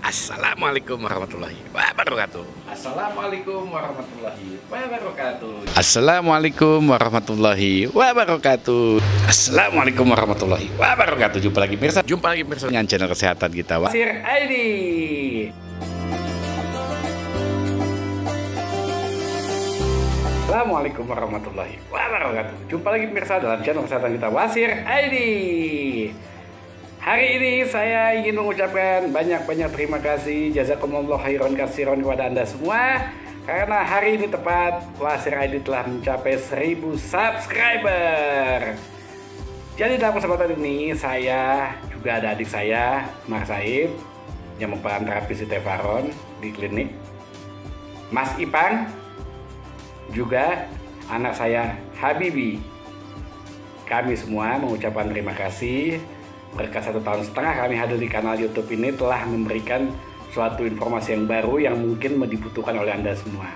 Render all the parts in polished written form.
Assalamualaikum warahmatullahi wabarakatuh. Assalamualaikum warahmatullahi wabarakatuh. Assalamualaikum warahmatullahi wabarakatuh. Assalamualaikum warahmatullahi wabarakatuh. Jumpa lagi pemirsa dengan channel kesehatan kita, Wasir ID. Assalamualaikum warahmatullahi wabarakatuh. Jumpa lagi pemirsa dalam channel kesehatan kita, Wasir ID. Hari ini saya ingin mengucapkan banyak-banyak terima kasih, jazakumullah khairan katsiran kepada Anda semua, karena hari ini tepat Wasir ID telah mencapai 1000 subscriber. Jadi dalam kesempatan ini saya juga ada adik saya, Mas Said, yang merupakan terapis di Tevaron di klinik, Mas Ipang, juga anak saya Habibi. Kami semua mengucapkan terima kasih. Berkat 1,5 tahun kami hadir di kanal YouTube ini telah memberikan suatu informasi yang baru yang mungkin dibutuhkan oleh Anda semua.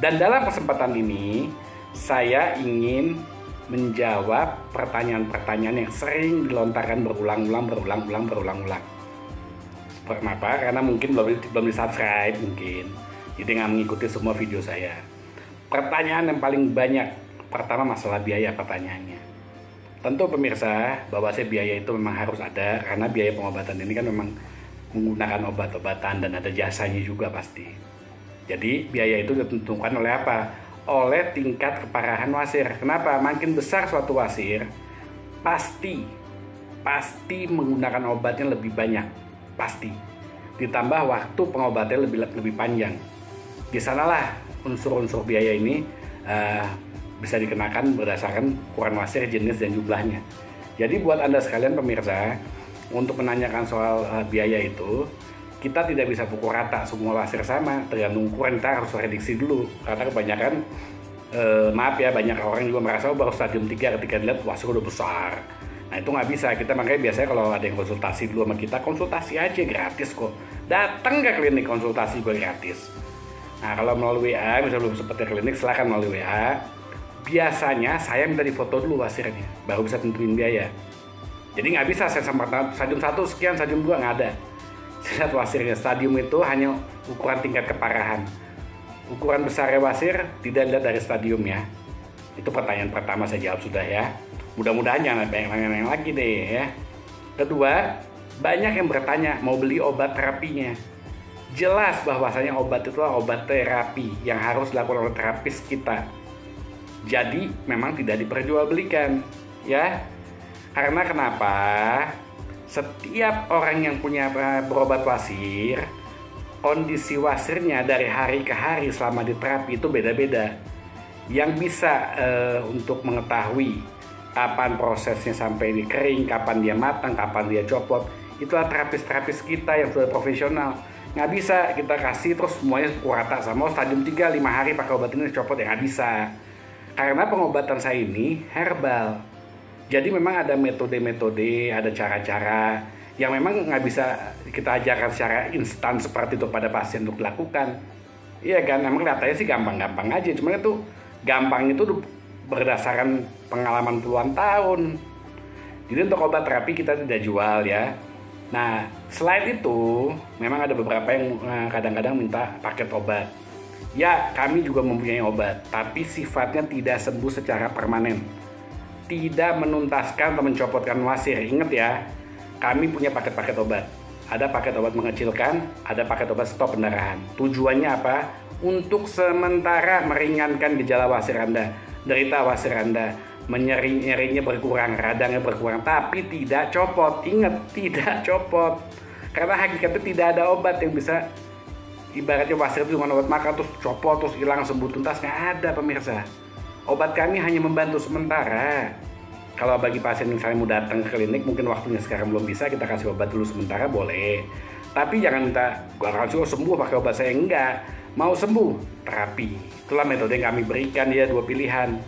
Dan dalam kesempatan ini saya ingin menjawab pertanyaan-pertanyaan yang sering dilontarkan berulang-ulang. Kenapa? Karena mungkin belum di-subscribe mungkin. Jadi nggak mengikuti semua video saya. Pertanyaan yang paling banyak, pertama masalah biaya pertanyaannya. Tentu pemirsa, bahwa biaya itu memang harus ada, karena biaya pengobatan ini kan memang menggunakan obat-obatan dan ada jasanya juga pasti. Jadi biaya itu ditentukan oleh apa? Oleh tingkat keparahan wasir. Kenapa? Makin besar suatu wasir, pasti menggunakan obatnya lebih banyak, pasti. Ditambah waktu pengobatannya lebih panjang. Di sanalah unsur-unsur biaya ini bisa dikenakan berdasarkan ukuran wasir, jenis, dan jumlahnya. Jadi buat Anda sekalian pemirsa, untuk menanyakan soal biaya itu, kita tidak bisa pukul rata semua wasir sama, tergantung ukuran. Kita harus prediksi dulu, karena kebanyakan maaf ya, banyak orang juga merasa baru stadium 3 ketika dilihat wasir udah besar. Nah itu nggak bisa, kita makanya biasanya kalau ada yang konsultasi dulu sama kita, konsultasi aja gratis kok. Datang ke klinik konsultasi gue gratis. Nah kalau melalui WA, misalnya belum sempat ke klinik, silahkan melalui WA. Biasanya saya minta difoto dulu wasirnya, baru bisa tentuin biaya. Jadi nggak bisa saya sampaikan stadium 1 sekian, stadium 2 nggak ada. Saya lihat wasirnya, stadium itu hanya ukuran tingkat keparahan. Ukuran besarnya wasir tidak dilihat dari stadium ya. Itu pertanyaan pertama saya jawab sudah ya. Mudah-mudahan jangan banyak yang lagi deh ya. Kedua, banyak yang bertanya mau beli obat terapinya. Jelas bahwasanya obat itu adalah obat terapi yang harus dilakukan oleh terapis kita. Jadi memang tidak diperjualbelikan ya. Karena kenapa? Setiap orang yang punya berobat wasir, kondisi wasirnya dari hari ke hari selama di terapi itu beda-beda. Yang bisa untuk mengetahui kapan prosesnya sampai di kering, kapan dia matang, kapan dia copot, itulah terapis-terapis kita yang sudah profesional. Nggak bisa kita kasih terus semuanya rata sama stadium 3 5 hari pakai obat ini copot, ya nggak bisa. Karena pengobatan saya ini herbal. Jadi memang ada metode-metode, ada cara-cara yang memang nggak bisa kita ajarkan secara instan seperti itu pada pasien untuk dilakukan. Iya kan, memang katanya sih gampang-gampang aja. Cuma itu gampang itu berdasarkan pengalaman puluhan tahun. Jadi untuk obat terapi kita tidak jual ya. Nah, selain itu memang ada beberapa yang kadang-kadang minta paket obat. Ya, kami juga mempunyai obat, tapi sifatnya tidak sembuh secara permanen. Tidak menuntaskan atau mencopotkan wasir. Ingat ya, kami punya paket-paket obat. Ada paket obat mengecilkan, ada paket obat stop pendarahan. Tujuannya apa? Untuk sementara meringankan gejala wasir Anda. Derita wasir Anda, nyerinya berkurang, radangnya berkurang, tapi tidak copot. Ingat, tidak copot. Karena hakikatnya tidak ada obat yang bisa, ibaratnya wasir itu cuma obat makan terus copot terus hilang sembuh tuntas, nggak ada pemirsa. Obat kami hanya membantu sementara. Kalau bagi pasien misalnya mau datang ke klinik, mungkin waktunya sekarang belum bisa, kita kasih obat dulu sementara boleh. Tapi jangan minta gua langsung sembuh pakai obat saya, enggak. Mau sembuh, terapi. Itulah metode yang kami berikan ya, 2 pilihan.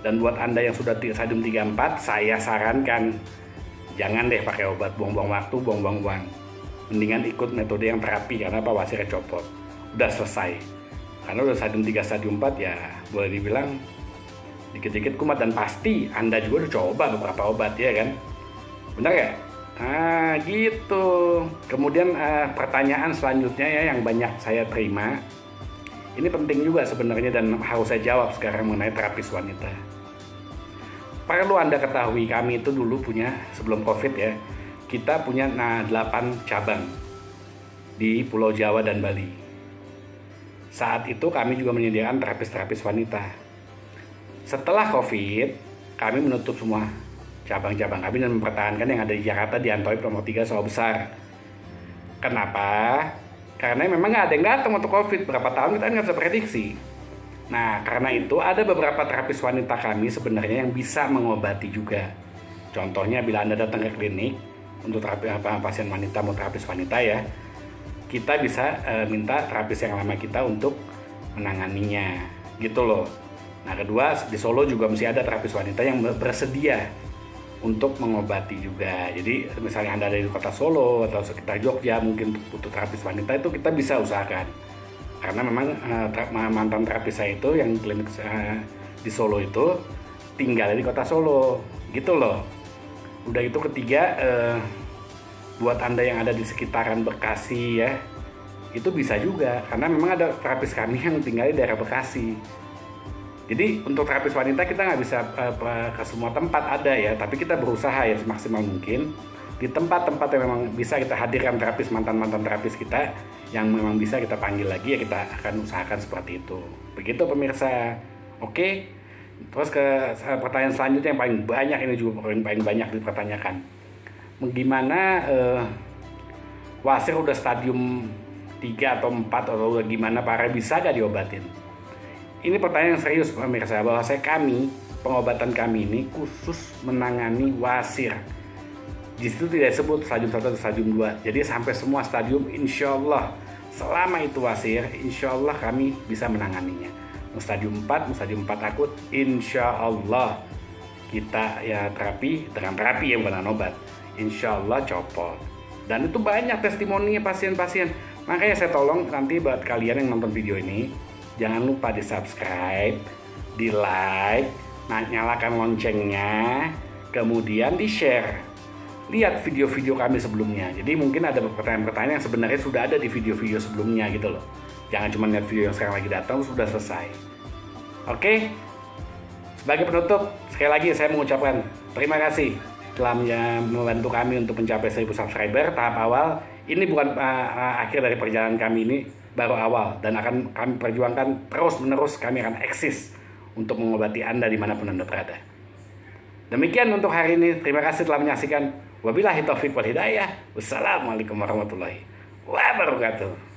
Dan buat Anda yang sudah stadium 3-4, saya sarankan jangan deh pakai obat, buang-buang waktu, buang-buang uang. Mendingan ikut metode yang terapi, karena apa? Wasirnya copot, udah selesai. Karena udah stadium 3, stadium 4 ya boleh dibilang dikit-dikit kumat. Dan pasti Anda juga udah coba beberapa obat ya kan, benar ya? Nah, gitu. Kemudian pertanyaan selanjutnya ya yang banyak saya terima. Ini penting juga sebenarnya dan harus saya jawab sekarang mengenai terapis wanita. Perlu Anda ketahui, kami itu dulu punya, sebelum COVID ya, kita punya 8 cabang di Pulau Jawa dan Bali. Saat itu kami juga menyediakan terapis-terapis wanita. Setelah COVID, kami menutup semua cabang-cabang kami dan mempertahankan yang ada di Jakarta di Antoib nomor 3 Sawah Besar. Kenapa? Karena memang nggak ada yang datang untuk COVID. Berapa tahun kita nggak bisa prediksi. Nah, karena itu ada beberapa terapis wanita kami sebenarnya yang bisa mengobati juga. Contohnya bila Anda datang ke klinik untuk terapi pasien wanita mau terapis wanita ya, kita bisa minta terapis yang lama kita untuk menanganinya, gitu loh. Nah, kedua di Solo juga mesti ada terapis wanita yang bersedia untuk mengobati juga. Jadi misalnya Anda ada di kota Solo atau sekitar Jogja mungkin butuh terapis wanita, itu kita bisa usahakan. Karena memang mantan terapis saya itu yang klinik di Solo itu tinggal di kota Solo, gitu loh. Udah itu ketiga, buat Anda yang ada di sekitaran Bekasi ya, itu bisa juga karena memang ada terapis kami yang tinggal di daerah Bekasi. Jadi untuk terapis wanita kita nggak bisa ke semua tempat ada ya, tapi kita berusaha ya semaksimal mungkin di tempat-tempat yang memang bisa kita hadirkan terapis mantan-mantan terapis kita yang memang bisa kita panggil lagi ya, kita akan usahakan seperti itu. Begitu pemirsa. Oke. Terus ke pertanyaan selanjutnya yang paling banyak, ini juga paling banyak dipertanyakan. Gimana wasir udah stadium 3 atau 4 atau gimana parah, bisa gak diobatin? Ini pertanyaan yang serius pemirsa, bahwa pengobatan kami ini khusus menangani wasir. Di situ tidak disebut stadium 1 atau stadium 2. Jadi sampai semua stadium insya Allah, selama itu wasir, insya Allah kami bisa menanganinya. Mau stadium 4, mau stadium 4 akut, insya Allah kita ya terapi dengan terapi ya, bukan obat. Insya Allah copot. Dan itu banyak testimoninya pasien-pasien. Makanya saya tolong nanti buat kalian yang nonton video ini, jangan lupa di subscribe, di like, nyalakan loncengnya, kemudian di share. Lihat video-video kami sebelumnya. Jadi mungkin ada pertanyaan-pertanyaan yang sebenarnya sudah ada di video-video sebelumnya gitu loh. Jangan cuma lihat video yang sekarang lagi datang sudah selesai. Oke. Sebagai penutup, sekali lagi saya mengucapkan terima kasih telah membantu kami untuk mencapai 1000 subscriber tahap awal. Ini bukan akhir dari perjalanan kami, ini baru awal dan akan kami perjuangkan terus-menerus. Kami akan eksis untuk mengobati Anda dimanapun Anda berada. Demikian untuk hari ini. Terima kasih telah menyaksikan. Wabillahi taufiq wal hidayah. Wassalamualaikum warahmatullahi wabarakatuh.